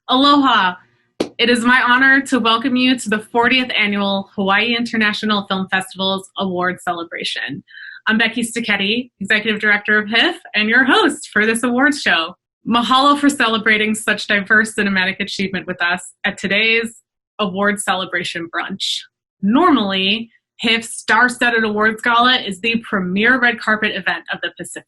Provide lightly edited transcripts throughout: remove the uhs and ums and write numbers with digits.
Aloha! It is my honor to welcome you to the 40th Annual Hawaii International Film Festival's Award Celebration. I'm Beckie Stocchetti, Executive Director of HIFF, and your host for this awards show. Mahalo for celebrating such diverse cinematic achievement with us at today's award celebration brunch. Normally, HIFF's star-studded awards gala is the premier red carpet event of the Pacific.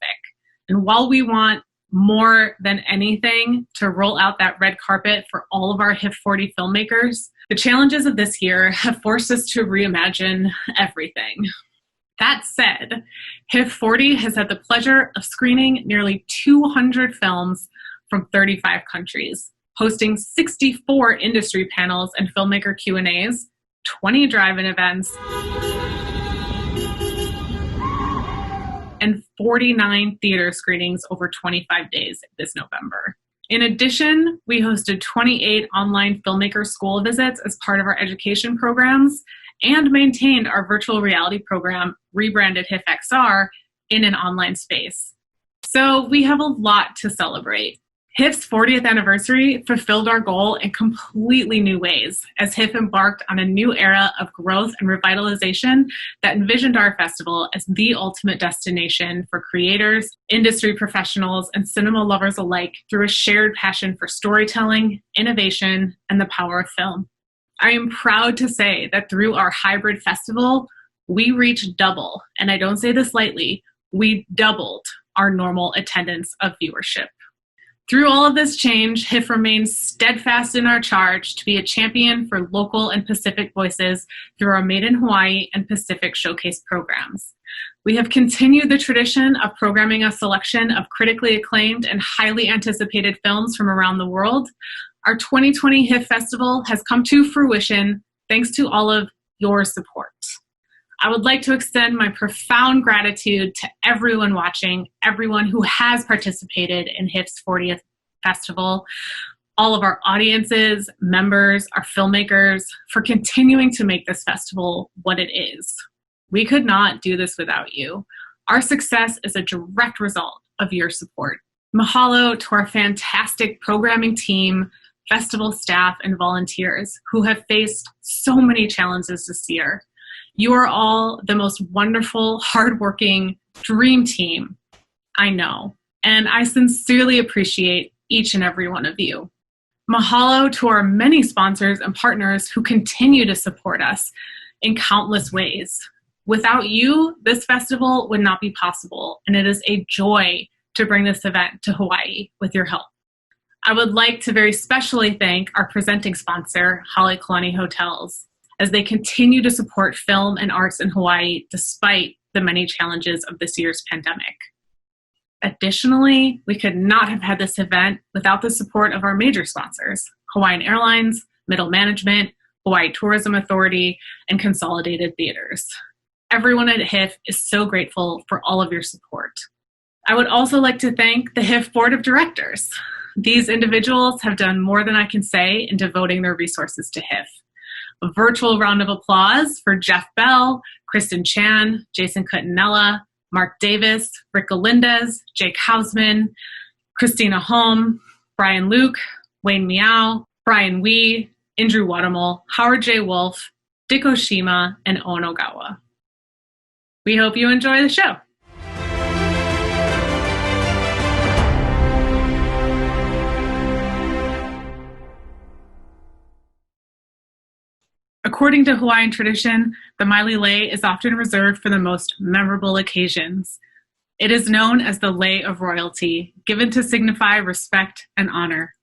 And while we want more than anything to roll out that red carpet for all of our HIFF40 filmmakers, the challenges of this year have forced us to reimagine everything. That said, HIFF40 has had the pleasure of screening nearly 200 films from 35 countries, hosting 64 industry panels and filmmaker Q&As, 20 drive-in events, and 49 theater screenings over 25 days this November. In addition, we hosted 28 online filmmaker school visits as part of our education programs and maintained our virtual reality program, rebranded HIFF XR, in an online space. So we have a lot to celebrate. HIFF's 40th anniversary fulfilled our goal in completely new ways as HIFF embarked on a new era of growth and revitalization that envisioned our festival as the ultimate destination for creators, industry professionals, and cinema lovers alike through a shared passion for storytelling, innovation, and the power of film. I am proud to say that through our hybrid festival, we reached double, and I don't say this lightly, we doubled our normal attendance of viewership. Through all of this change, HIFF remains steadfast in our charge to be a champion for local and Pacific voices through our Made in Hawaii and Pacific Showcase programs. We have continued the tradition of programming a selection of critically acclaimed and highly anticipated films from around the world. Our 2020 HIFF Festival has come to fruition thanks to all of your support. I would like to extend my profound gratitude to everyone watching, everyone who has participated in HIFF's 40th Festival, all of our audiences, members, our filmmakers, for continuing to make this festival what it is. We could not do this without you. Our success is a direct result of your support. Mahalo to our fantastic programming team, festival staff, and volunteers who have faced so many challenges this year. You are all the most wonderful, hardworking dream team I know, and I sincerely appreciate each and every one of you. Mahalo to our many sponsors and partners who continue to support us in countless ways. Without you, this festival would not be possible, and it is a joy to bring this event to Hawaii with your help. I would like to very specially thank our presenting sponsor, Kalani Hotels, as they continue to support film and arts in Hawaii despite the many challenges of this year's pandemic. Additionally, we could not have had this event without the support of our major sponsors, Hawaiian Airlines, Middle Management, Hawaii Tourism Authority, and Consolidated Theaters. Everyone at HIFF is so grateful for all of your support. I would also like to thank the HIFF Board of Directors. These individuals have done more than I can say in devoting their resources to HIFF. A virtual round of applause for Jeff Bell, Kristen Chan, Jason Cutinella, Mark Davis, Rick Galindez, Jake Hausman, Christina Holm, Brian Luke, Wayne Miao, Brian Wee, Andrew Wadamel, Howard J. Wolf, Dick Oshima, and Owen Ogawa. We hope you enjoy the show. According to Hawaiian tradition, the Maile Lei is often reserved for the most memorable occasions. It is known as the Lei of Royalty, given to signify respect and honor.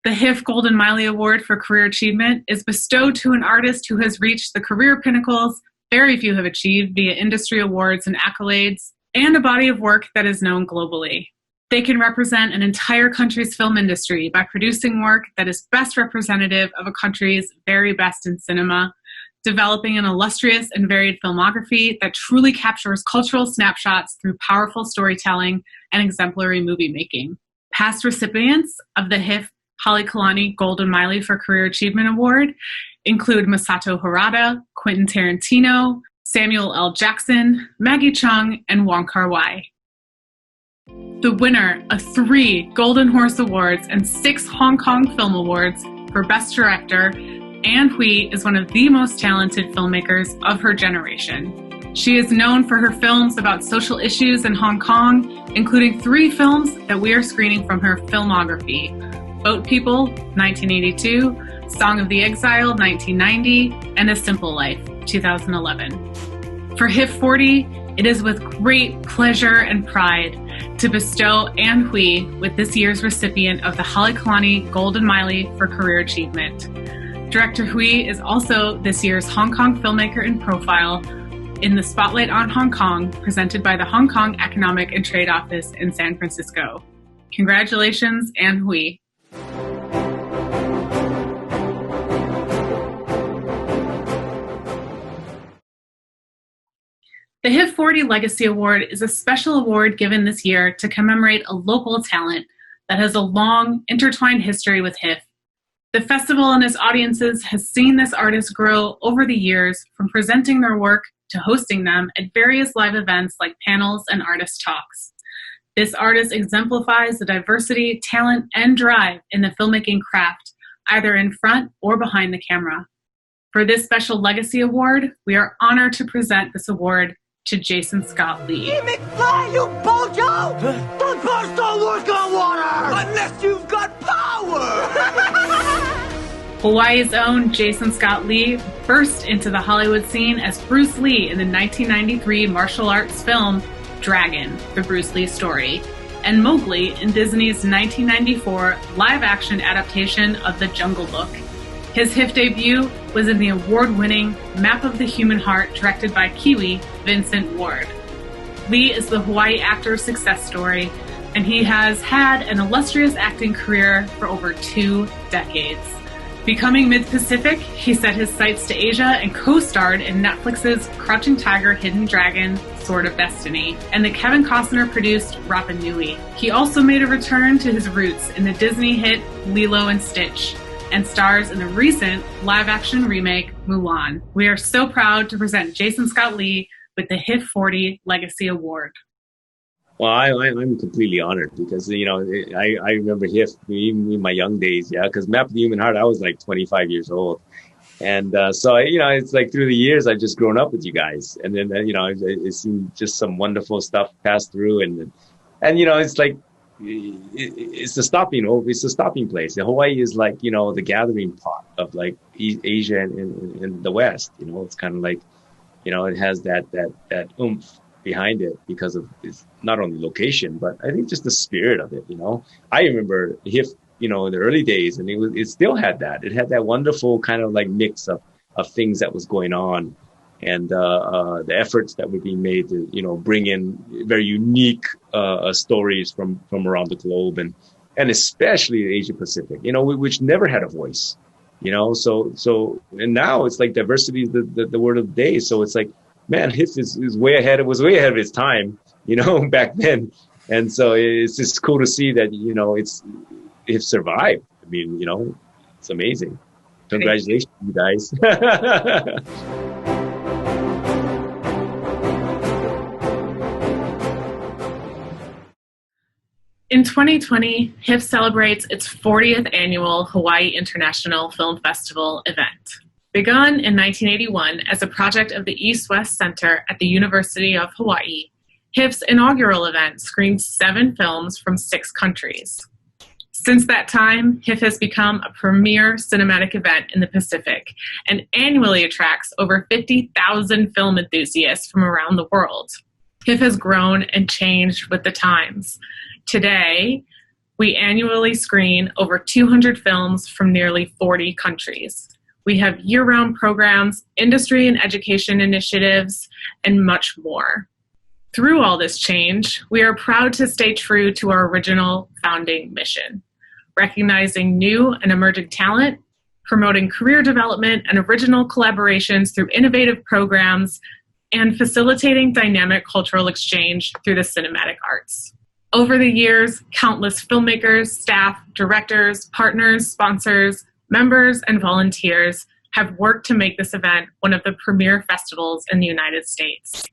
The HIFF Golden Miley Award for Career Achievement is bestowed to an artist who has reached the career pinnacles very few have achieved via industry awards and accolades, and a body of work that is known globally. They can represent an entire country's film industry by producing work that is best representative of a country's very best in cinema, developing an illustrious and varied filmography that truly captures cultural snapshots through powerful storytelling and exemplary movie making. Past recipients of the HIFF Polyclonic Golden Miley for Career Achievement Award include Masato Harada, Quentin Tarantino, Samuel L. Jackson, Maggie Cheung, and Wong Kar-wai. The winner of 3 Golden Horse Awards and 6 Hong Kong Film Awards for Best Director, Anne Hui is one of the most talented filmmakers of her generation. She is known for her films about social issues in Hong Kong, including 3 films that we are screening from her filmography: Boat People, 1982, Song of the Exile, 1990, and A Simple Life, 2011. For HIFF40, it is with great pleasure and pride to bestow Anne Hui with this year's recipient of the Kalani Golden Miley for Career Achievement. Director Hui is also this year's Hong Kong Filmmaker in Profile in the Spotlight on Hong Kong, presented by the Hong Kong Economic and Trade Office in San Francisco. Congratulations, Anne Hui. The HIFF40 Legacy Award is a special award given this year to commemorate a local talent that has a long, intertwined history with HIFF. The festival and its audiences has seen this artist grow over the years, from presenting their work to hosting them at various live events like panels and artist talks. This artist exemplifies the diversity, talent, and drive in the filmmaking craft, either in front or behind the camera. For this special Legacy Award, we are honored to present this award to Jason Scott Lee. Hey, McFly, you bojo! Don't burst don't work on water! Unless you've got power! Hawaii's own Jason Scott Lee burst into the Hollywood scene as Bruce Lee in the 1993 martial arts film Dragon, the Bruce Lee story, and Mowgli in Disney's 1994 live-action adaptation of The Jungle Book. His HIFF debut was in the award-winning Map of the Human Heart, directed by Kiwi Vincent Ward. Lee is the Hawaii actor's success story, and he has had an illustrious acting career for over 2 decades. Becoming mid-Pacific, he set his sights to Asia and co-starred in Netflix's Crouching Tiger, Hidden Dragon, Sword of Destiny, and the Kevin Costner-produced Rapa Nui. He also made a return to his roots in the Disney hit Lilo and Stitch, and stars in the recent live-action remake, Mulan. We are so proud to present Jason Scott Lee with the HIFF40 Legacy Award. Well, I'm completely honored because, you know, I remember HIFF even in my young days, yeah, because Map of the Human Heart, I was like 25 years old. And so, you know, it's like through the years, I've just grown up with you guys. And then, you know, it's seen just some wonderful stuff pass through. And you know, it's like, it's a stopping place. And Hawaii is like, you know, the gathering pot of like Asia and the West. You know, it's kind of like, you know, it has that oomph behind it because of its not only location, but I think just the spirit of it. You know, I remember HIFF, you know, in the early days, and it still had that. It had that wonderful kind of like mix of things that was going on, and the efforts that were being made to, you know, bring in very unique stories from around the globe, and especially the Asia Pacific, you know, which never had a voice, you know. So and now it's like diversity is the word of the day. So it's like, man, HIFF is way ahead. It was way ahead of its time, you know, back then. And so it's just cool to see that, you know, HIFF survived. I mean, you know, it's amazing. Congratulations, you guys. In 2020, HIFF celebrates its 40th annual Hawaii International Film Festival event. Begun in 1981 as a project of the East-West Center at the University of Hawaii, HIFF's inaugural event screened 7 films from 6 countries. Since that time, HIFF has become a premier cinematic event in the Pacific and annually attracts over 50,000 film enthusiasts from around the world. HIFF has grown and changed with the times. Today, we annually screen over 200 films from nearly 40 countries. We have year-round programs, industry and education initiatives, and much more. Through all this change, we are proud to stay true to our original founding mission, recognizing new and emerging talent, promoting career development and original collaborations through innovative programs, and facilitating dynamic cultural exchange through the cinematic arts. Over the years, countless filmmakers, staff, directors, partners, sponsors, members, and volunteers have worked to make this event one of the premier festivals in the United States.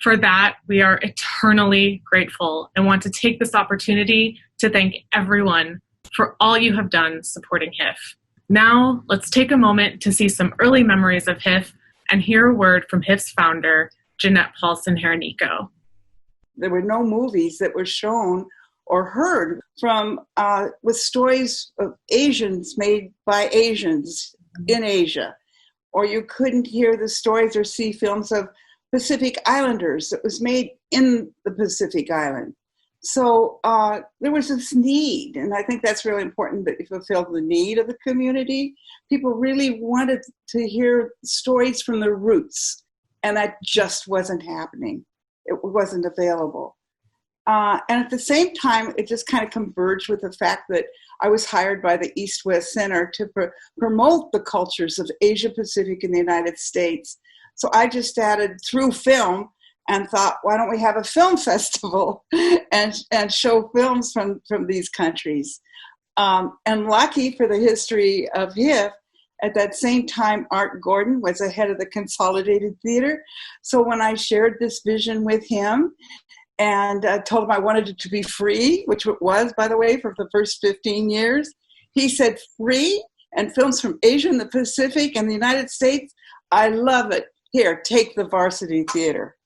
For that, we are eternally grateful and want to take this opportunity to thank everyone for all you have done supporting HIFF. Now, let's take a moment to see some early memories of HIFF and hear a word from HIFF's founder, Jeanette Paulson-Hernico. There were no movies that were shown or heard from with stories of Asians made by Asians in Asia. Or you couldn't hear the stories or see films of Pacific Islanders that was made in the Pacific Island. So there was this need, and I think that's really important that you fulfill the need of the community. People really wanted to hear stories from the roots, and that just wasn't happening. It wasn't available. And at the same time, it just kind of converged with the fact that I was hired by the East-West Center to promote the cultures of Asia Pacific in the United States. So I just added through film and thought, why don't we have a film festival and show films from these countries? And lucky for the history of HIFF, at that same time, Art Gordon was the head of the Consolidated Theater. So when I shared this vision with him and told him I wanted it to be free, which it was, by the way, for the first 15 years, he said, free and films from Asia and the Pacific and the United States? I love it. Here, take the Varsity Theater.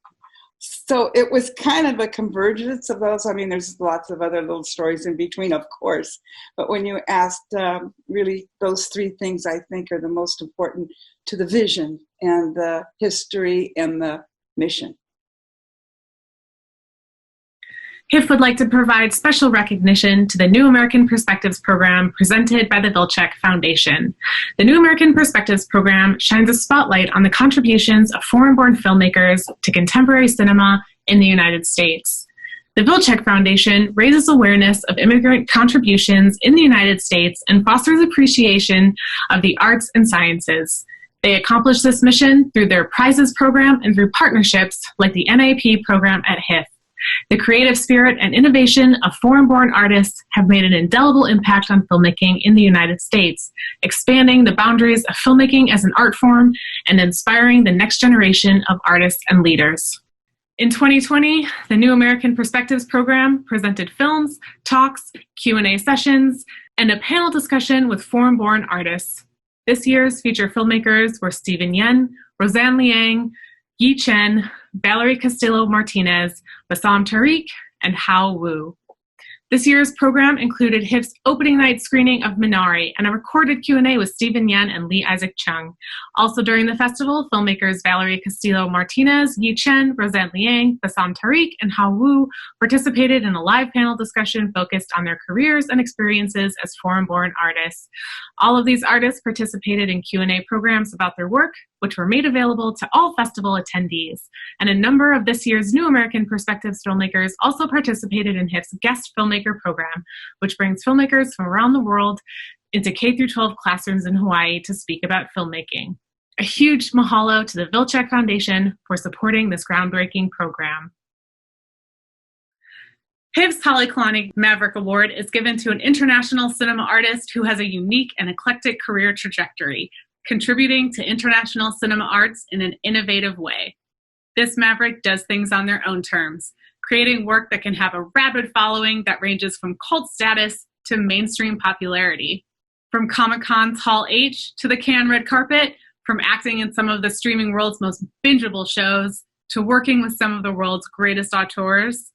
So it was kind of a convergence of those. I mean, there's lots of other little stories in between, of course. But when you asked, really, those three things, I think, are the most important to the vision and the history and the mission. HIFF would like to provide special recognition to the New American Perspectives program presented by the Vilcek Foundation. The New American Perspectives program shines a spotlight on the contributions of foreign-born filmmakers to contemporary cinema in the United States. The Vilcek Foundation raises awareness of immigrant contributions in the United States and fosters appreciation of the arts and sciences. They accomplish this mission through their prizes program and through partnerships like the NAP program at HIFF. The creative spirit and innovation of foreign-born artists have made an indelible impact on filmmaking in the United States, expanding the boundaries of filmmaking as an art form and inspiring the next generation of artists and leaders. In 2020, the New American Perspectives program presented films, talks, Q&A sessions, and a panel discussion with foreign-born artists. This year's feature filmmakers were Stephen Yen, Roseanne Liang, Yi Chen, Valerie Castillo-Martinez, Bassam Tariq, and Hao Wu. This year's program included HIFF's opening night screening of Minari and a recorded Q&A with Stephen Yen and Lee Isaac Chung. Also during the festival, filmmakers Valerie Castillo-Martinez, Yi Chen, Roseanne Liang, Bassam Tariq, and Hao Wu participated in a live panel discussion focused on their careers and experiences as foreign-born artists. All of these artists participated in Q&A programs about their work, which were made available to all festival attendees. And a number of this year's New American Perspectives filmmakers also participated in HIFF's Guest Filmmaker program, which brings filmmakers from around the world into K-12 classrooms in Hawaii to speak about filmmaking. A huge mahalo to the Vilcek Foundation for supporting this groundbreaking program. HIFF's Polyclonic Maverick Award is given to an international cinema artist who has a unique and eclectic career trajectory, contributing to international cinema arts in an innovative way. This Maverick does things on their own terms, creating work that can have a rabid following that ranges from cult status to mainstream popularity. From Comic-Con's Hall H to the Cannes red carpet, from acting in some of the streaming world's most bingeable shows to working with some of the world's greatest auteurs,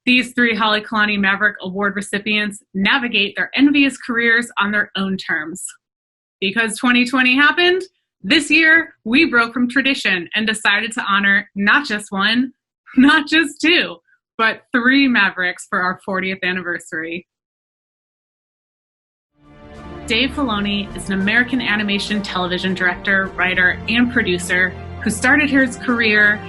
these three Polyclonic Maverick Award recipients navigate their envious careers on their own terms. Because 2020 happened, this year we broke from tradition and decided to honor not just one, Not just 2, but 3 Mavericks for our 40th anniversary. Dave Filoni is an American animation television director, writer, and producer who started his career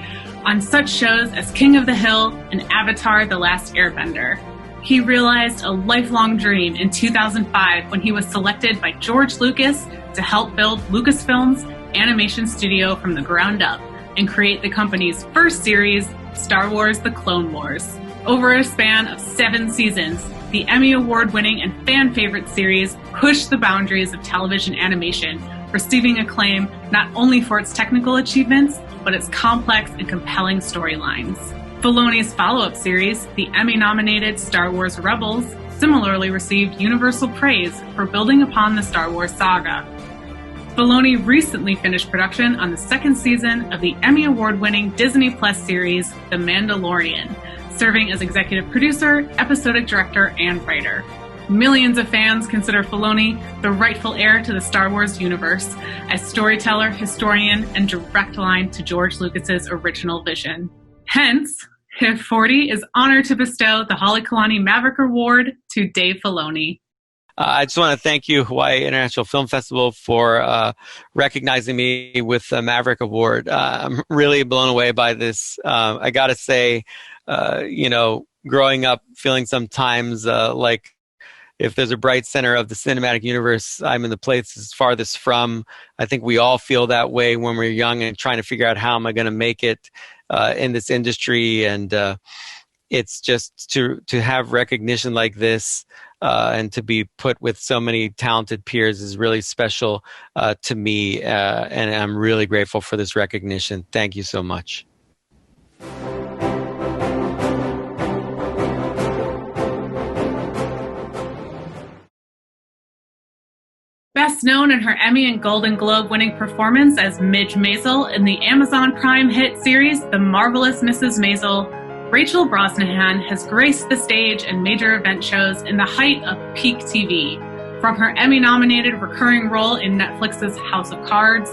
on such shows as King of the Hill and Avatar: The Last Airbender. He realized a lifelong dream in 2005 when he was selected by George Lucas to help build Lucasfilm's animation studio from the ground up and create the company's first series, Star Wars: The Clone Wars. Over a span of 7 seasons, the Emmy Award-winning and fan-favorite series pushed the boundaries of television animation, receiving acclaim not only for its technical achievements, but its complex and compelling storylines. Filoni's follow-up series, the Emmy-nominated Star Wars Rebels, similarly received universal praise for building upon the Star Wars saga. Filoni recently finished production on the 2nd season of the Emmy Award-winning Disney Plus series, The Mandalorian, serving as executive producer, episodic director, and writer. Millions of fans consider Filoni the rightful heir to the Star Wars universe as storyteller, historian, and direct line to George Lucas's original vision. Hence, HIFF40 is honored to bestow the Polyclonic Maverick Award to Dave Filoni. I just want to thank you, Hawaii International Film Festival, for recognizing me with the Maverick Award. I'm really blown away by this. I got to say, growing up, feeling sometimes like if there's a bright center of the cinematic universe, I'm in the place it's farthest from. I think we all feel that way when we're young and trying to figure out how am I going to make it in this industry. And it's just to have recognition like this and to be put with so many talented peers is really special to me. And I'm really grateful for this recognition. Thank you so much. Best known in her Emmy and Golden Globe winning performance as Midge Maisel in the Amazon Prime hit series The Marvelous Mrs. Maisel, Rachel Brosnahan has graced the stage and major event shows in the height of peak TV, from her Emmy-nominated recurring role in Netflix's House of Cards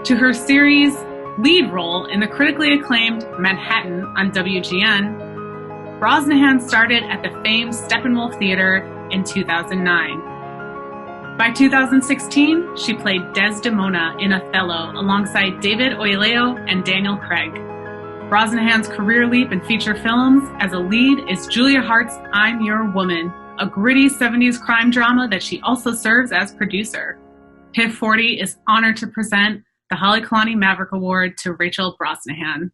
to her series lead role in the critically acclaimed Manhattan on WGN. Brosnahan started at the famed Steppenwolf Theater in 2009. By 2016, she played Desdemona in Othello alongside David Oyelowo and Daniel Craig. Brosnahan's career leap in feature films as a lead is Julia Hart's I'm Your Woman, a gritty 70s crime drama that she also serves as producer. HIFF40 is honored to present the Polyclonic Maverick Award to Rachel Brosnahan.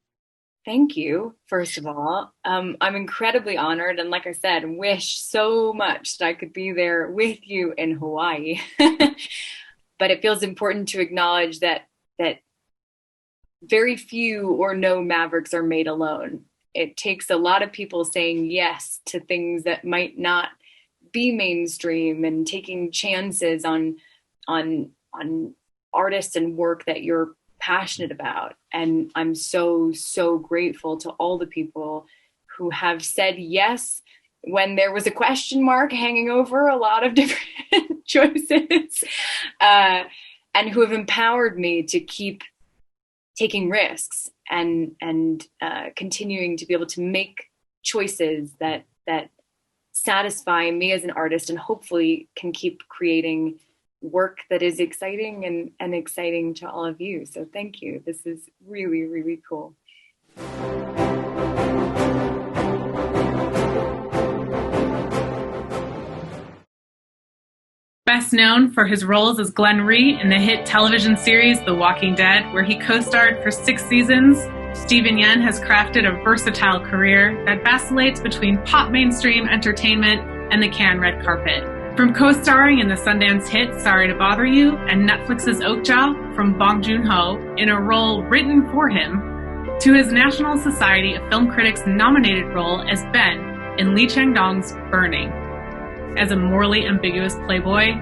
Thank you, first of all. I'm incredibly honored, and like I said, wish so much that I could be there with you in Hawaii. But it feels important to acknowledge that very few or no Mavericks are made alone. It takes a lot of people saying yes to things that might not be mainstream and taking chances on artists and work that you're passionate about. And I'm so, so grateful to all the people who have said yes when there was a question mark hanging over a lot of different choices, and who have empowered me to keep taking risks and continuing to be able to make choices that satisfy me as an artist and hopefully can keep creating work that is exciting and exciting to all of you. So thank you. This is really, really cool. Best known for his roles as Glenn Rhee in the hit television series The Walking Dead, where he co-starred for 6 seasons, Steven Yen has crafted a versatile career that vacillates between pop mainstream entertainment and the Cannes red carpet. From co-starring in the Sundance hit Sorry to Bother You and Netflix's Okja from Bong Joon-ho in a role written for him, to his National Society of Film Critics nominated role as Ben in Lee Chang-dong's Burning. As a morally ambiguous playboy,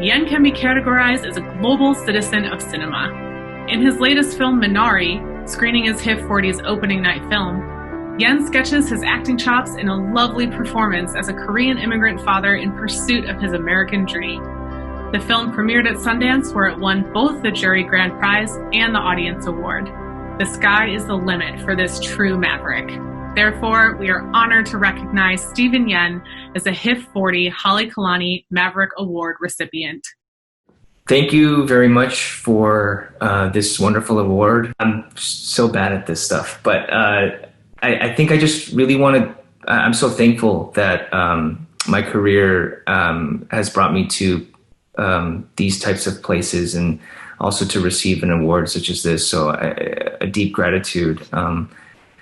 Yen can be categorized as a global citizen of cinema. In his latest film Minari, screening as HIFF40's opening night film, Yen sketches his acting chops in a lovely performance as a Korean immigrant father in pursuit of his American dream. The film premiered at Sundance, where it won both the Jury Grand Prize and the Audience Award. The sky is the limit for this true maverick. Therefore, we are honored to recognize Stephen Yen as a HIFF40 Kalani Maverick Award recipient. Thank you very much for this wonderful award. I'm so bad at this stuff, but I think I just really want to, I'm so thankful that my career has brought me to these types of places and also to receive an award such as this. So a deep gratitude.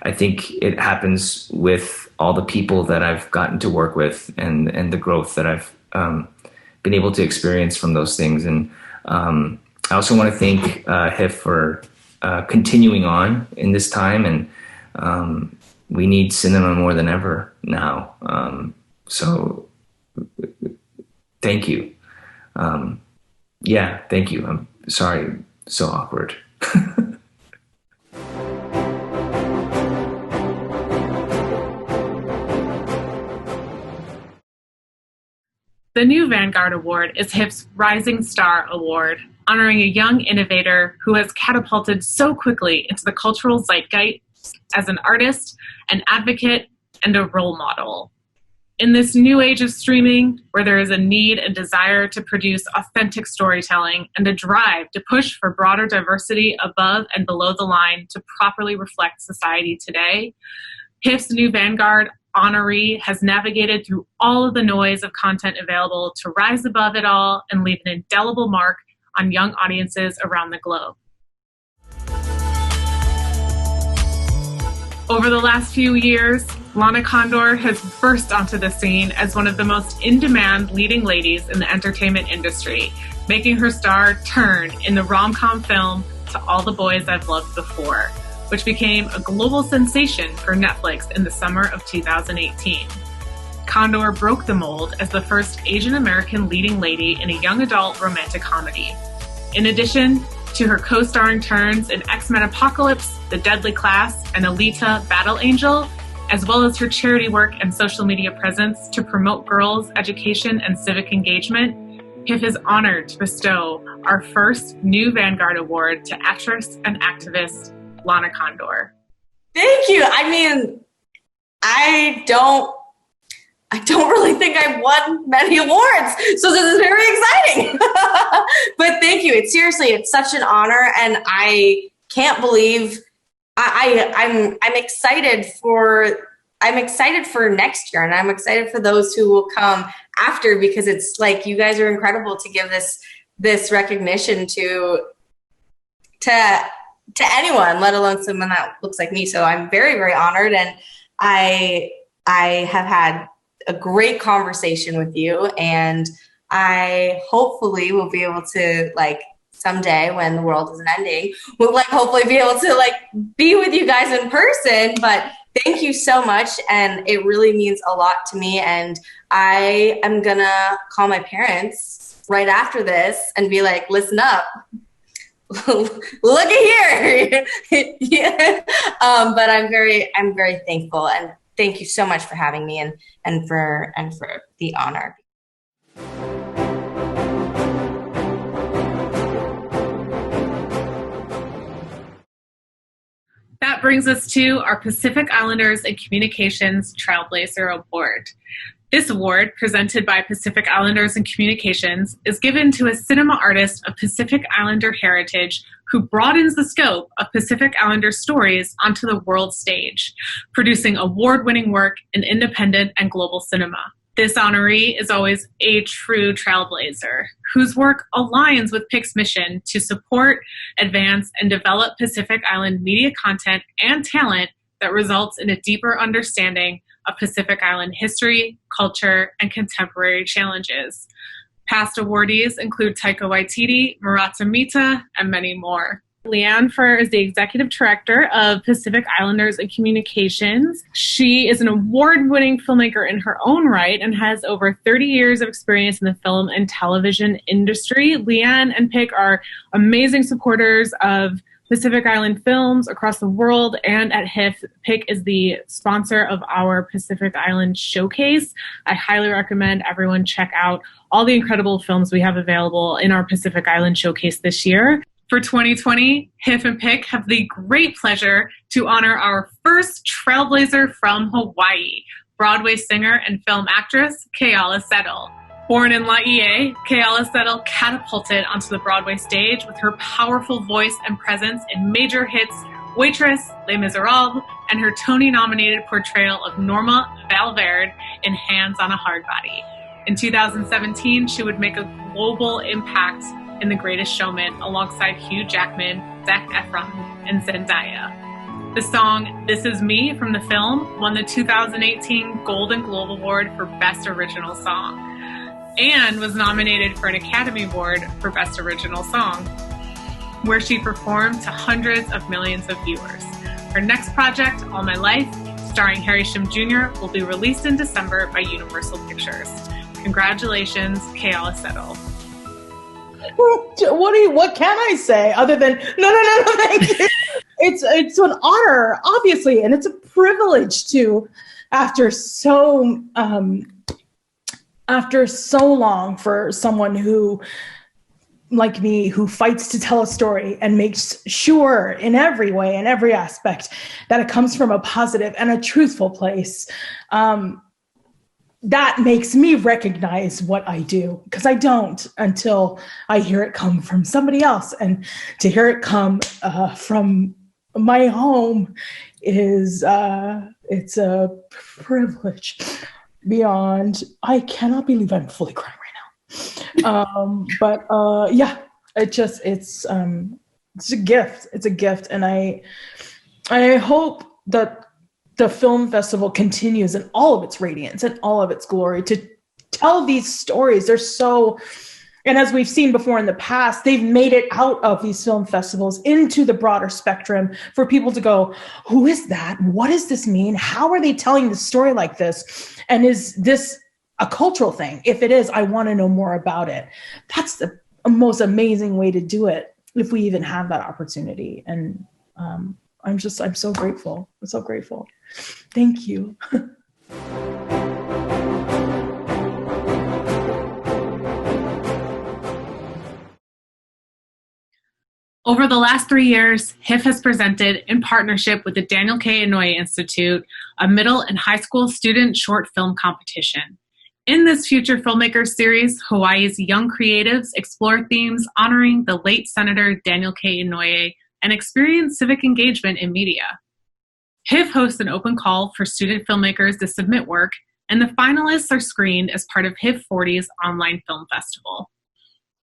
I think it happens with all the people that I've gotten to work with and the growth that I've been able to experience from those things. And I also want to thank HIFF for continuing on in this time. And we need cinema more than ever now. So thank you. Thank you. I'm sorry, so awkward. The new Vanguard Award is HIFF's Rising Star Award, honoring a young innovator who has catapulted so quickly into the cultural zeitgeist as an artist, an advocate, and a role model. In this new age of streaming, where there is a need and desire to produce authentic storytelling and a drive to push for broader diversity above and below the line to properly reflect society today, HIFF's new Vanguard honoree has navigated through all of the noise of content available to rise above it all and leave an indelible mark on young audiences around the globe. Over the last few years, Lana Condor has burst onto the scene as one of the most in-demand leading ladies in the entertainment industry, making her star turn in the rom-com film To All the Boys I've Loved Before, which became a global sensation for Netflix in the summer of 2018. Condor broke the mold as the first Asian American leading lady in a young adult romantic comedy. In addition to her co-starring turns in X-Men Apocalypse, The Deadly Class, and Alita: Battle Angel, as well as her charity work and social media presence to promote girls' education and civic engagement, HIFF is honored to bestow our first new Vanguard Award to actress and activist Lana Condor. Thank you. I mean, I don't really think I've won many awards, so this is very exciting. But thank you. It's such an honor, and I can't believe I'm excited for next year, and I'm excited for those who will come after, because it's like you guys are incredible to give this recognition to anyone, let alone someone that looks like me. So I'm very, very honored, and I have had a great conversation with you, and I hopefully will be able to, like, someday when the world isn't ending, we'll hopefully be able to be with you guys in person. But thank you so much, and it really means a lot to me. And I am gonna call my parents right after this and be like, listen up. Look at here. Yeah. But I'm very thankful, and thank you so much for having me and for the honor. That brings us to our Pacific Islanders and Communications Trailblazer Award. This award, presented by Pacific Islanders and Communications, is given to a cinema artist of Pacific Islander heritage who broadens the scope of Pacific Islander stories onto the world stage, producing award-winning work in independent and global cinema. This honoree is always a true trailblazer, whose work aligns with PIC's mission to support, advance, and develop Pacific Island media content and talent that results in a deeper understanding of Pacific Island history, culture, and contemporary challenges. Past awardees include Taika Waititi, Murata Mita, and many more. Leanne Fur is the Executive Director of Pacific Islanders and Communications. She is an award-winning filmmaker in her own right and has over 30 years of experience in the film and television industry. Leanne and PIC are amazing supporters of Pacific Island films across the world, and at HIFF, PIC is the sponsor of our Pacific Island Showcase. I highly recommend everyone check out all the incredible films we have available in our Pacific Island Showcase this year. For 2020, HIFF and PIC have the great pleasure to honor our first Trailblazer from Hawaii, Broadway singer and film actress, Keala Settle. Born in Laie, Keala Settle catapulted onto the Broadway stage with her powerful voice and presence in major hits Waitress, Les Miserables, and her Tony-nominated portrayal of Norma Valverde in Hands on a Hard Body. In 2017, she would make a global impact in The Greatest Showman alongside Hugh Jackman, Zac Efron, and Zendaya. The song This Is Me from the film won the 2018 Golden Globe Award for Best Original Song and was nominated for an Academy Award for Best Original Song, where she performed to hundreds of millions of viewers. Her next project, All My Life, starring Harry Shum Jr., will be released in December by Universal Pictures. Congratulations, Keala Settle. What can I say other than no, thank you. It's an honor, obviously, and it's a privilege to, after so long, for someone who, like me, who fights to tell a story and makes sure in every way, in every aspect, that it comes from a positive and a truthful place. That makes me recognize what I do, because I don't until I hear it come from somebody else. And to hear it come from my home is, it's a privilege beyond, I cannot believe I'm fully crying right now. Yeah, it's a gift. It's a gift. And I hope that the film festival continues in all of its radiance and all of its glory to tell these stories. They're so, and as we've seen before in the past, they've made it out of these film festivals into the broader spectrum for people to go, who is that? What does this mean? How are they telling the story like this? And is this a cultural thing? If it is, I want to know more about it. That's the most amazing way to do it, if we even have that opportunity. And I'm so grateful. I'm so grateful. Thank you. Over the last 3 years, HIFF has presented, in partnership with the Daniel K. Inouye Institute, a middle and high school student short film competition. In this Future Filmmakers series, Hawaii's young creatives explore themes honoring the late Senator Daniel K. Inouye and experience civic engagement in media. HIFF hosts an open call for student filmmakers to submit work, and the finalists are screened as part of HIFF40's online film festival.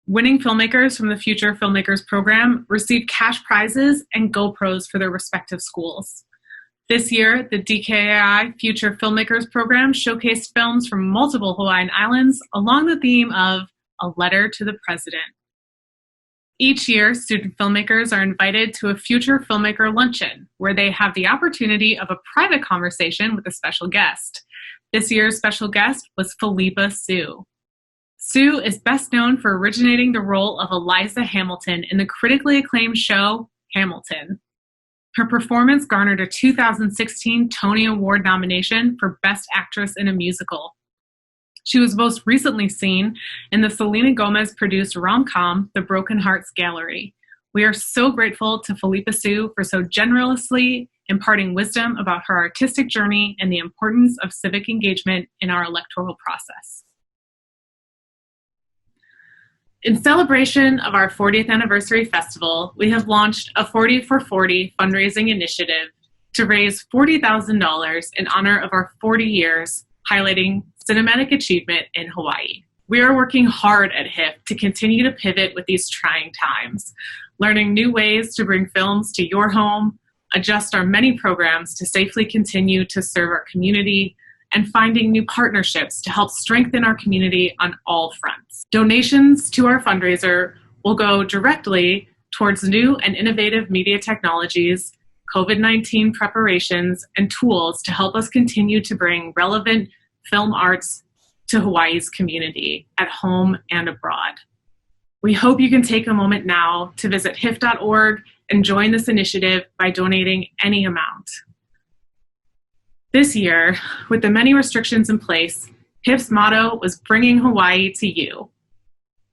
Winning filmmakers from the Future Filmmakers program receive cash prizes and GoPros for their respective schools. This year, the DKAI Future Filmmakers program showcased films from multiple Hawaiian islands along the theme of A Letter to the President. Each year, student filmmakers are invited to a Future Filmmaker Luncheon, where they have the opportunity of a private conversation with a special guest. This year's special guest was Philippa Sue. Sue is best known for originating the role of Eliza Hamilton in the critically acclaimed show, Hamilton. Her performance garnered a 2016 Tony Award nomination for Best Actress in a Musical. She was most recently seen in the Selena Gomez-produced rom-com, The Broken Hearts Gallery. We are so grateful to Philippa Sue for so generously imparting wisdom about her artistic journey and the importance of civic engagement in our electoral process. In celebration of our 40th anniversary festival, we have launched a 40 for 40 fundraising initiative to raise $40,000 in honor of our 40 years, highlighting cinematic achievement in Hawaii. We are working hard at HIFF to continue to pivot with these trying times, learning new ways to bring films to your home, adjust our many programs to safely continue to serve our community, and finding new partnerships to help strengthen our community on all fronts. Donations to our fundraiser will go directly towards new and innovative media technologies, COVID-19 preparations, and tools to help us continue to bring relevant film arts to Hawaii's community at home and abroad. We hope you can take a moment now to visit HIFF.org and join this initiative by donating any amount. This year, with the many restrictions in place, HIFF's motto was bringing Hawaii to you.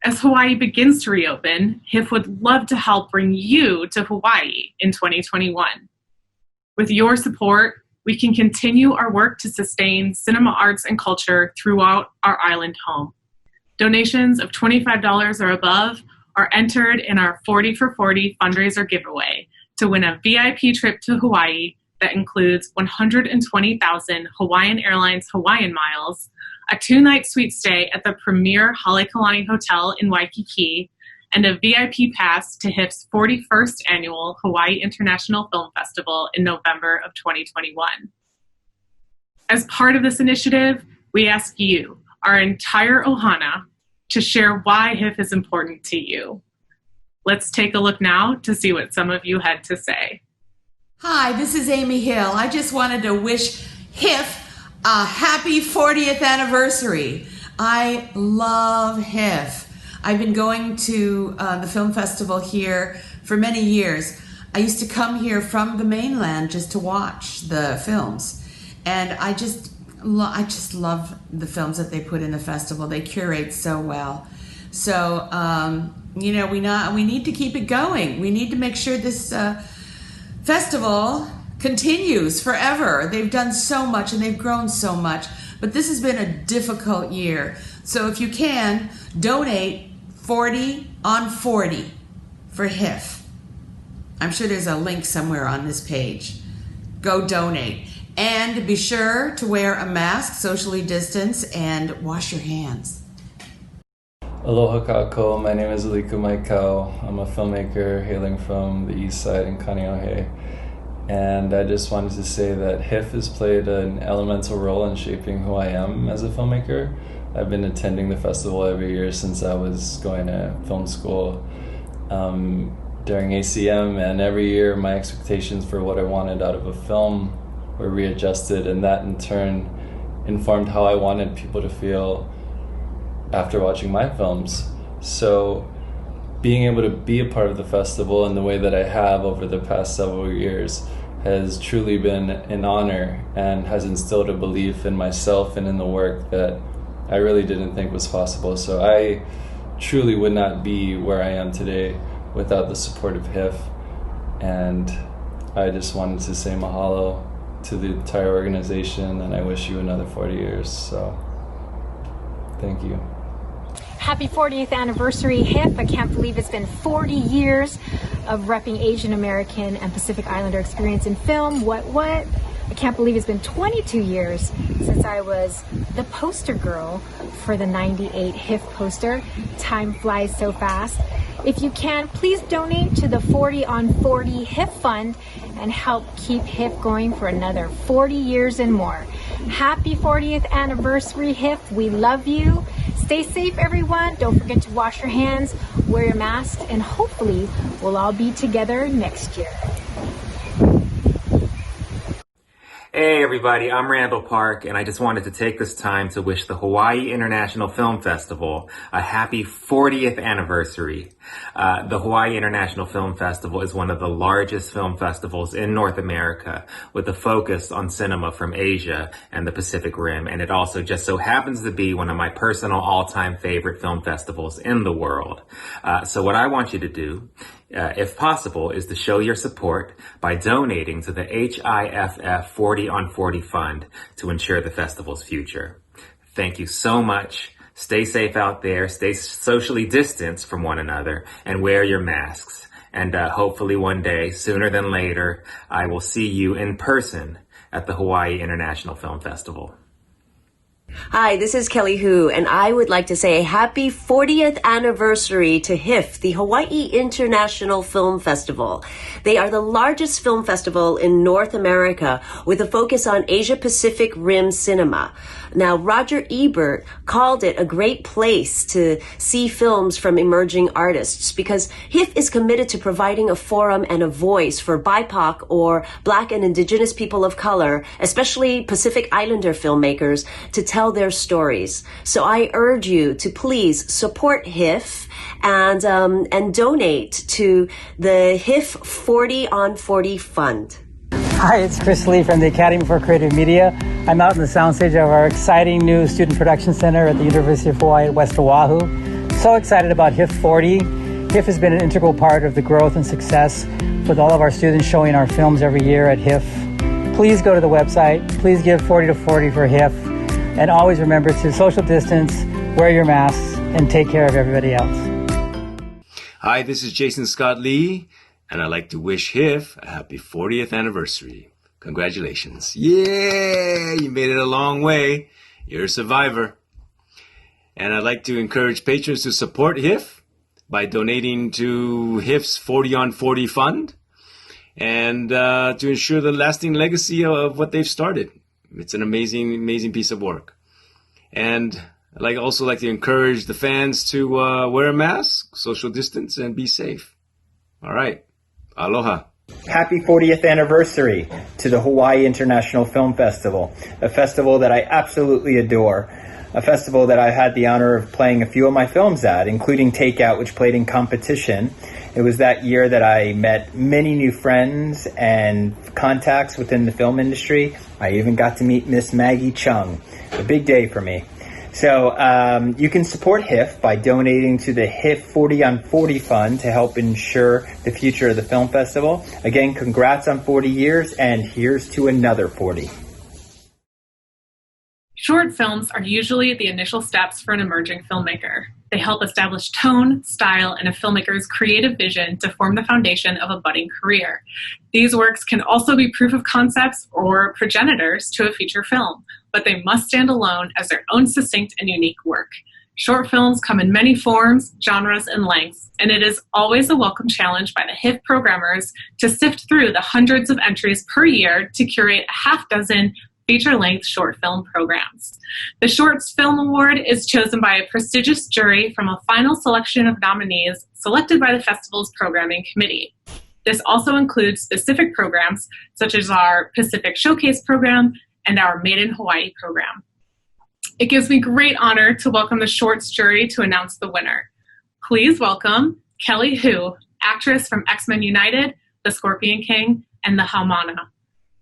As Hawaii begins to reopen, HIFF would love to help bring you to Hawaii in 2021. With your support, we can continue our work to sustain cinema arts and culture throughout our island home. Donations of $25 or above are entered in our 40 for 40 fundraiser giveaway to win a VIP trip to Hawaii that includes 120,000 Hawaiian Airlines Hawaiian miles, a 2-night suite stay at the premier Kalani Hotel in Waikiki, and a VIP pass to HIFF's 41st annual Hawaii International Film Festival in November of 2021. As part of this initiative, we ask you, our entire ohana, to share why HIFF is important to you. Let's take a look now to see what some of you had to say. Hi, this is Amy Hill. I just wanted to wish HIFF a happy 40th anniversary. I love HIFF. I've been going to the film festival here for many years. I used to come here from the mainland just to watch the films. And I just love the films that they put in the festival. They curate so well. So, we need to keep it going. We need to make sure this festival continues forever. They've done so much and they've grown so much, but this has been a difficult year. So if you can, donate 40 on 40 for HIFF. I'm sure there's a link somewhere on this page. Go donate. And be sure to wear a mask, socially distance, and wash your hands. Aloha kako, my name is Aliku Maikau. I'm a filmmaker hailing from the east side in Kaneohe. And I just wanted to say that HIFF has played an elemental role in shaping who I am as a filmmaker. I've been attending the festival every year since I was going to film school during ACM, and every year my expectations for what I wanted out of a film were readjusted, and that in turn informed how I wanted people to feel after watching my films. So being able to be a part of the festival in the way that I have over the past several years has truly been an honor and has instilled a belief in myself and in the work that I really didn't think was possible. So I truly would not be where I am today without the support of HIFF. And I just wanted to say mahalo to the entire organization, and I wish you another 40 years. So thank you. Happy 40th anniversary, HIFF. I can't believe it's been 40 years of repping Asian American and Pacific Islander experience in film. What? I can't believe it's been 22 years since I was the poster girl for the 98 HIFF poster. Time flies so fast. If you can, please donate to the 40 on 40 HIFF Fund and help keep HIFF going for another 40 years and more. Happy 40th anniversary, HIFF. We love you. Stay safe, everyone. Don't forget to wash your hands, wear your mask, and hopefully we'll all be together next year. Hey everybody, I'm Randall Park, and I just wanted to take this time to wish the Hawaii International Film Festival a happy 40th anniversary. The Hawaii International Film Festival is one of the largest film festivals in North America, with a focus on cinema from Asia and the Pacific Rim, and it also just so happens to be one of my personal all-time favorite film festivals in the world. So what I want you to do, if possible, is to show your support by donating to the HIFF 40 on 40 Fund to ensure the festival's future. Thank you so much. Stay safe out there, stay socially distanced from one another, and wear your masks. And hopefully one day, sooner than later, I will see you in person at the Hawaii International Film Festival. Hi, this is Kelly Hu, and I would like to say a happy 40th anniversary to HIFF, the Hawaii International Film Festival. They are the largest film festival in North America with a focus on Asia-Pacific Rim cinema. Now, Roger Ebert called it a great place to see films from emerging artists because HIFF is committed to providing a forum and a voice for BIPOC or Black and Indigenous people of color, especially Pacific Islander filmmakers, to tell their stories. So I urge you to please support HIFF and donate to the HIFF40 on 40 Fund. Hi, it's Chris Lee from the Academy for Creative Media. I'm out in the soundstage of our exciting new student production center at the University of Hawaii at West Oahu. so excited about HIFF40. HIFF has been an integral part of the growth and success with all of our students showing our films every year at HIFF. Please go to the website. Please give 40 to 40 for HIFF. And always remember to social distance, wear your masks, and take care of everybody else. Hi, this is Jason Scott Lee, and I'd like to wish HIFF a happy 40th anniversary. Congratulations. Yeah, you made it a long way. You're a survivor. And I'd like to encourage patrons to support HIFF by donating to HIFF's 40 on 40 fund and to ensure the lasting legacy of what they've started. It's an amazing, amazing piece of work. And I'd also like to encourage the fans to wear a mask, social distance, and be safe. All right. Aloha. Happy 40th anniversary to the Hawaii International Film Festival, a festival that I absolutely adore, a festival that I had the honor of playing a few of my films at, including Takeout, which played in competition. It was that year that I met many new friends and contacts within the film industry. I even got to meet Miss Maggie Chung, a big day for me. So you can support HIFF by donating to the HIFF40 on 40 fund to help ensure the future of the film festival. Again, congrats on 40 years, and here's to another 40. Short films are usually the initial steps for an emerging filmmaker. They help establish tone, style, and a filmmaker's creative vision to form the foundation of a budding career. These works can also be proof of concepts or progenitors to a feature film, but they must stand alone as their own distinct and unique work. Short films come in many forms, genres, and lengths, and it is always a welcome challenge by the HIFF programmers to sift through the hundreds of entries per year to curate a half dozen feature-length short film programs. The Shorts Film Award is chosen by a prestigious jury from a final selection of nominees selected by the festival's programming committee. This also includes specific programs such as our Pacific Showcase program and our Made in Hawaii program. It gives me great honor to welcome the Shorts jury to announce the winner. Please welcome Kelly Hu, actress from X-Men United, The Scorpion King, and The Haumana.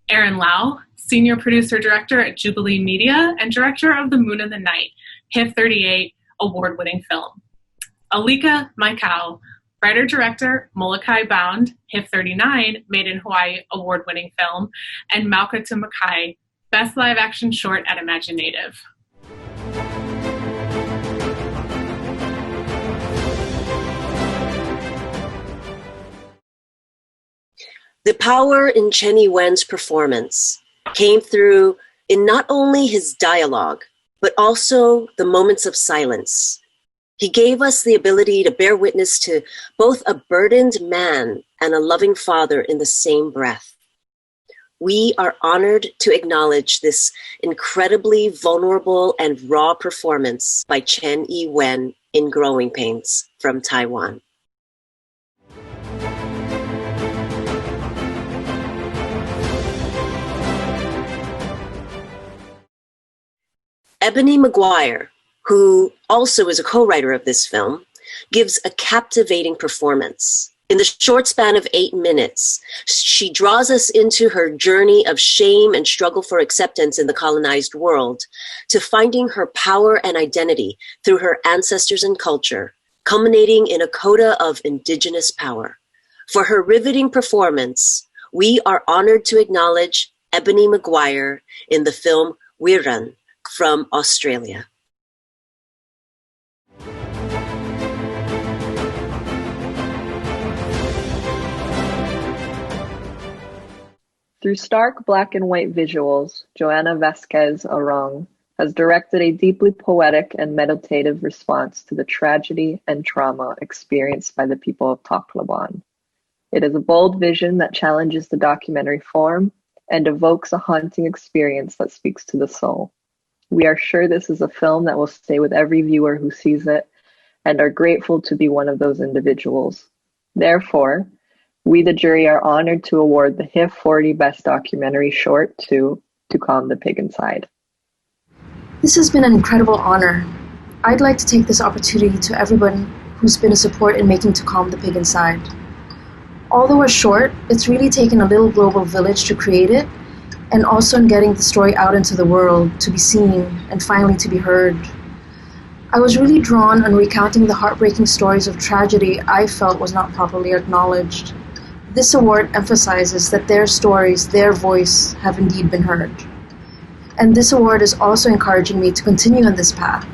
Aaron Lau, senior producer-director at Jubilee Media and director of The Moon and the Night, HIFF38 award-winning film. Alika Maikau, writer-director, Molokai Bound, HIFF39 Made in Hawaii award-winning film, and Mauka Tumakai, best live-action short at Imaginative. The power in Chen Yi-wen's performance came through in not only his dialogue, but also the moments of silence. He gave us the ability to bear witness to both a burdened man and a loving father in the same breath. We are honored to acknowledge this incredibly vulnerable and raw performance by Chen Yi-wen in Growing Pains from Taiwan. Ebony Maguire, who also is a co-writer of this film, gives a captivating performance. In the short span of 8 minutes, she draws us into her journey of shame and struggle for acceptance in the colonized world, to finding her power and identity through her ancestors and culture, culminating in a coda of indigenous power. For her riveting performance, we are honored to acknowledge Ebony Maguire in the film Wirran from Australia. Through stark black and white visuals, Joanna Vasquez Arong has directed a deeply poetic and meditative response to the tragedy and trauma experienced by the people of Tacloban. It is a bold vision that challenges the documentary form and evokes a haunting experience that speaks to the soul. We are sure this is a film that will stay with every viewer who sees it, and are grateful to be one of those individuals. Therefore, we, the jury, are honored to award the HIFF40 Best Documentary Short to Calm the Pig Inside. This has been an incredible honor. I'd like to take this opportunity to everyone who's been a support in making To Calm the Pig Inside. Although a short, it's really taken a little global village to create it, and also in getting the story out into the world to be seen and finally to be heard. I was really drawn on recounting the heartbreaking stories of tragedy I felt was not properly acknowledged. This award emphasizes that their stories, their voice, have indeed been heard. And this award is also encouraging me to continue on this path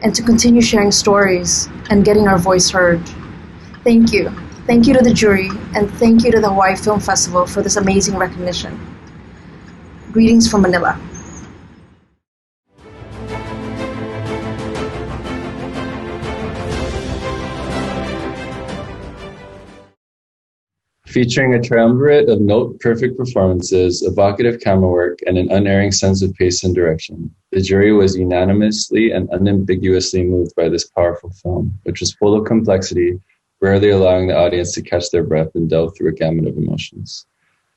and to continue sharing stories and getting our voice heard. Thank you. Thank you to the jury, and thank you to the Hawaii Film Festival for this amazing recognition. Greetings from Manila. Featuring a triumvirate of note-perfect performances, evocative camera work, and an unerring sense of pace and direction, the jury was unanimously and unambiguously moved by this powerful film, which was full of complexity, rarely allowing the audience to catch their breath and delve through a gamut of emotions.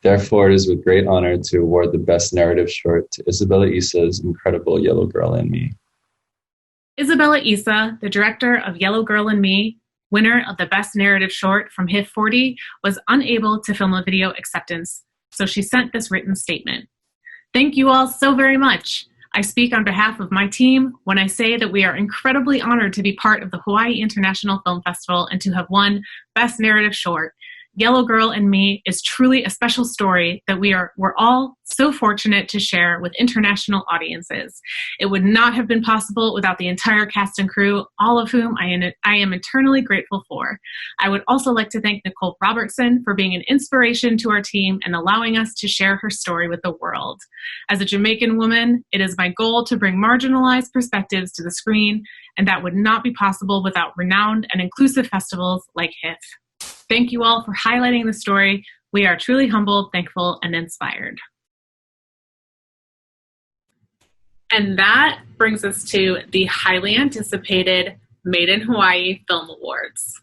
Therefore, it is with great honor to award the Best Narrative Short to Isabella Isa's incredible Yellow Girl and Me. Isabella Isa, the director of Yellow Girl and Me, winner of the Best Narrative Short from HIFF40, was unable to film a video acceptance, so she sent this written statement. Thank you all so very much. I speak on behalf of my team when I say that we are incredibly honored to be part of the Hawaii International Film Festival and to have won Best Narrative Short. Yellow Girl and Me is truly a special story that we're all so fortunate to share with international audiences. It would not have been possible without the entire cast and crew, all of whom I am eternally grateful for. I would also like to thank Nicole Robertson for being an inspiration to our team and allowing us to share her story with the world. As a Jamaican woman, it is my goal to bring marginalized perspectives to the screen, and that would not be possible without renowned and inclusive festivals like HIFF. Thank you all for highlighting the story. We are truly humbled, thankful, and inspired. And that brings us to the highly anticipated Made in Hawaii Film Awards.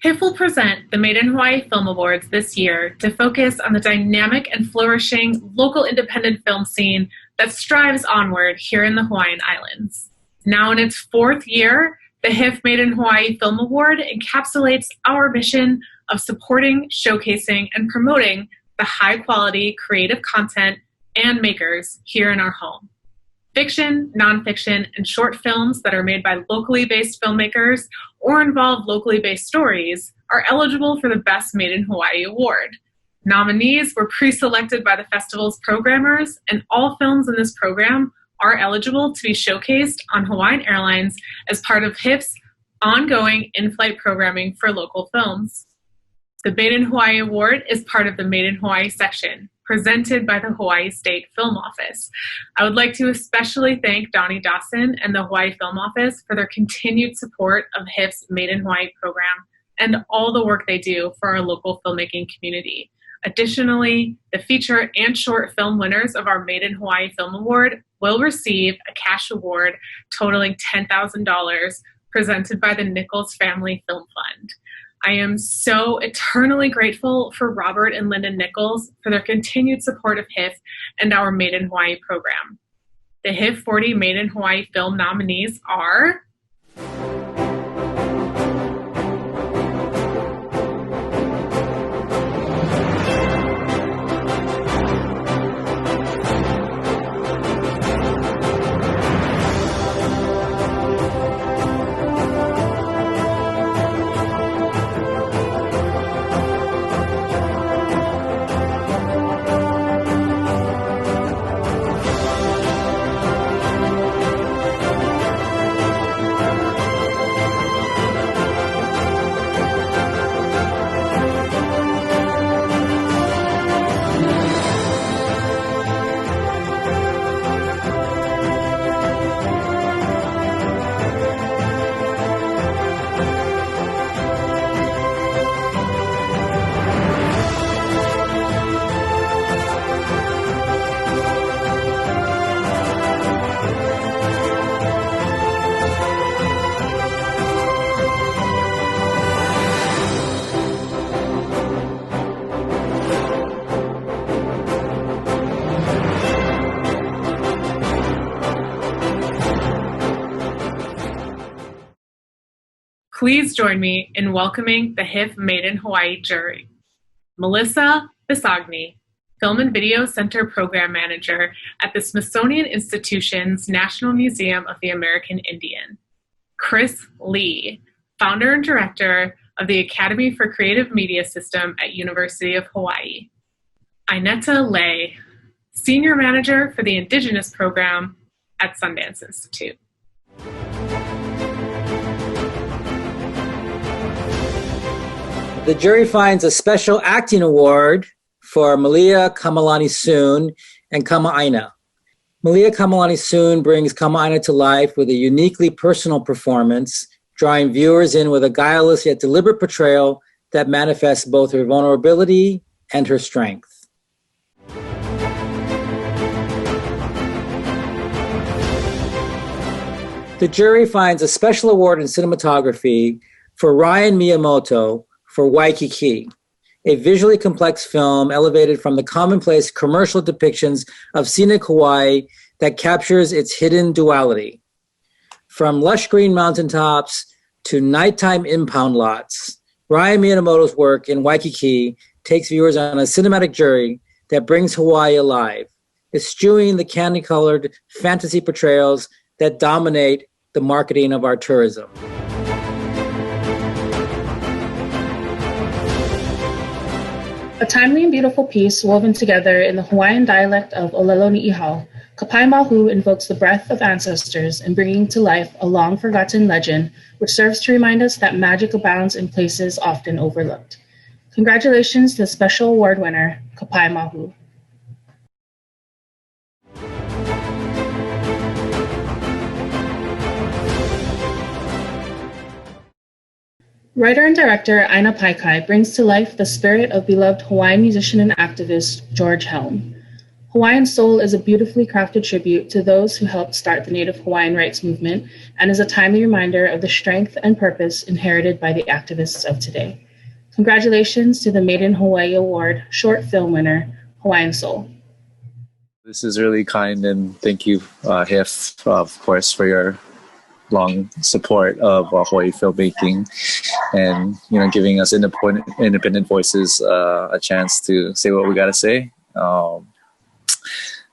HIFF will present the Made in Hawaii Film Awards this year to focus on the dynamic and flourishing local independent film scene that strives onward here in the Hawaiian Islands. Now in its fourth year, the HIFF Made in Hawaii Film Award encapsulates our mission of supporting, showcasing, and promoting the high-quality creative content and makers here in our home. Fiction, nonfiction, and short films that are made by locally based filmmakers or involve locally based stories are eligible for the Best Made in Hawaii Award. Nominees were pre-selected by the festival's programmers, and all films in this program are eligible to be showcased on Hawaiian Airlines as part of HIFF's ongoing in-flight programming for local films. The Made in Hawaii Award is part of the Made in Hawaii section, presented by the Hawaii State Film Office. I would like to especially thank Donnie Dawson and the Hawaii Film Office for their continued support of HIFF's Made in Hawaii program and all the work they do for our local filmmaking community. Additionally, the feature and short film winners of our Made in Hawaii Film Award will receive a cash award totaling $10,000 presented by the Nichols Family Film Fund. I am so eternally grateful for Robert and Linda Nichols for their continued support of HIFF and our Made in Hawaii program. The HIFF40 Made in Hawaii film nominees are Please join me in welcoming the HIFF Made in Hawaii jury. Melissa Bisogni, Film and Video Center Program Manager at the Smithsonian Institution's National Museum of the American Indian. Chris Lee, founder and director of the Academy for Creative Media System at University of Hawaii. Ineta Lay, senior manager for the Indigenous program at Sundance Institute. The jury finds a special acting award for Malia Kamalani-Soon and Kama'aina. Malia Kamalani-Soon brings Kama'aina to life with a uniquely personal performance, drawing viewers in with a guileless yet deliberate portrayal that manifests both her vulnerability and her strength. The jury finds a special award in cinematography for Ryan Miyamoto for Waikiki, a visually complex film elevated from the commonplace commercial depictions of scenic Hawaii that captures its hidden duality. From lush green mountaintops to nighttime impound lots, Ryan Miyamoto's work in Waikiki takes viewers on a cinematic journey that brings Hawaii alive, eschewing the candy-colored fantasy portrayals that dominate the marketing of our tourism. A timely and beautiful piece woven together in the Hawaiian dialect of Olelo Ni'ihau, Kapai Mahu invokes the breath of ancestors in bringing to life a long-forgotten legend which serves to remind us that magic abounds in places often overlooked. Congratulations to the special award winner, Kapai Mahu. Writer and director Aina Paikai brings to life the spirit of beloved Hawaiian musician and activist George Helm. Hawaiian Soul is a beautifully crafted tribute to those who helped start the Native Hawaiian rights movement and is a timely reminder of the strength and purpose inherited by the activists of today. Congratulations to the Made in Hawaii Award short film winner, Hawaiian Soul. This is really kind, and thank you, HIFF, of course, for your long support of Hawaii filmmaking, and giving us independent voices a chance to say what we got to say.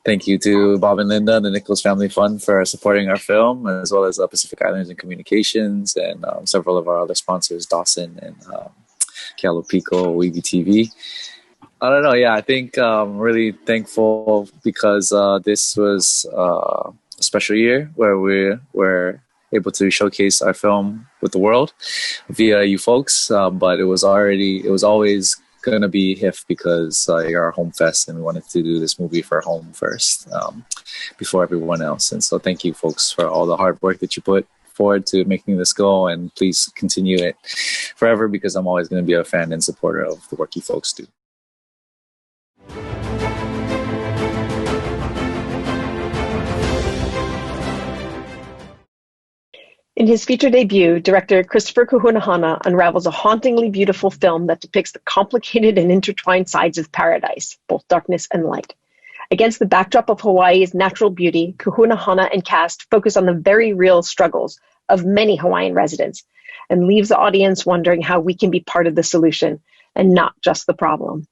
Thank you to Bob and Linda and the Nichols Family Fund for supporting our film, as well as Pacific Islands and Communications and several of our other sponsors, Dawson and Pico, Weeby TV. I don't know. Yeah, I think I'm really thankful because this was a special year where we're able to showcase our film with the world via you folks. But it was always going to be HIFF because you're our home fest, and we wanted to do this movie for home first before everyone else. And so thank you folks for all the hard work that you put forward to making this go, and please continue it forever because I'm always going to be a fan and supporter of the work you folks do. In his feature debut, director Christopher Kuhunahana unravels a hauntingly beautiful film that depicts the complicated and intertwined sides of paradise, both darkness and light. Against the backdrop of Hawaii's natural beauty, Kuhunahana and cast focus on the very real struggles of many Hawaiian residents and leaves the audience wondering how we can be part of the solution and not just the problem.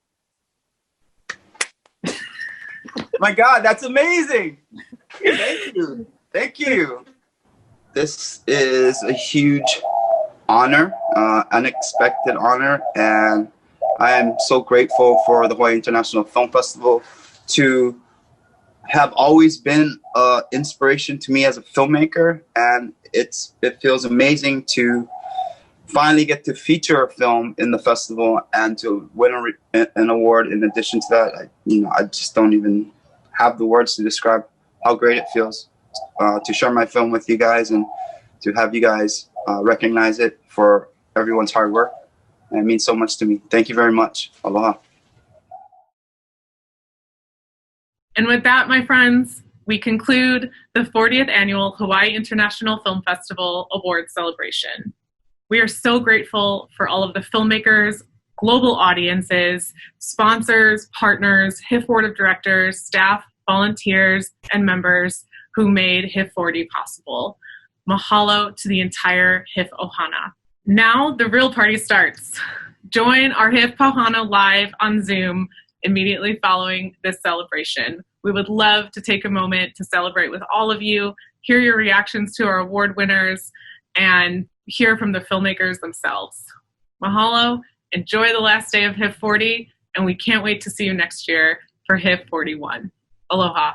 My God, that's amazing. Thank you. Thank you. This is a huge honor, unexpected honor, and I am so grateful for the Hawaii International Film Festival to have always been an inspiration to me as a filmmaker, and it feels amazing to finally get to feature a film in the festival and to win an award. In addition to that, I just don't even have the words to describe how great it feels to share my film with you guys and to have you guys recognize it for everyone's hard work. And it means so much to me. Thank you very much. Aloha. And with that, my friends, we conclude the 40th Annual Hawaii International Film Festival Awards Celebration. We are so grateful for all of the filmmakers, global audiences, sponsors, partners, HIFF Board of Directors, staff, volunteers, and members who made HIFF40 possible. Mahalo to the entire HIFF Ohana. Now the real party starts. Join our HIFF Ohana live on Zoom immediately following this celebration. We would love to take a moment to celebrate with all of you, hear your reactions to our award winners, and hear from the filmmakers themselves. Mahalo, enjoy the last day of HIFF40, and we can't wait to see you next year for HIFF41. Aloha.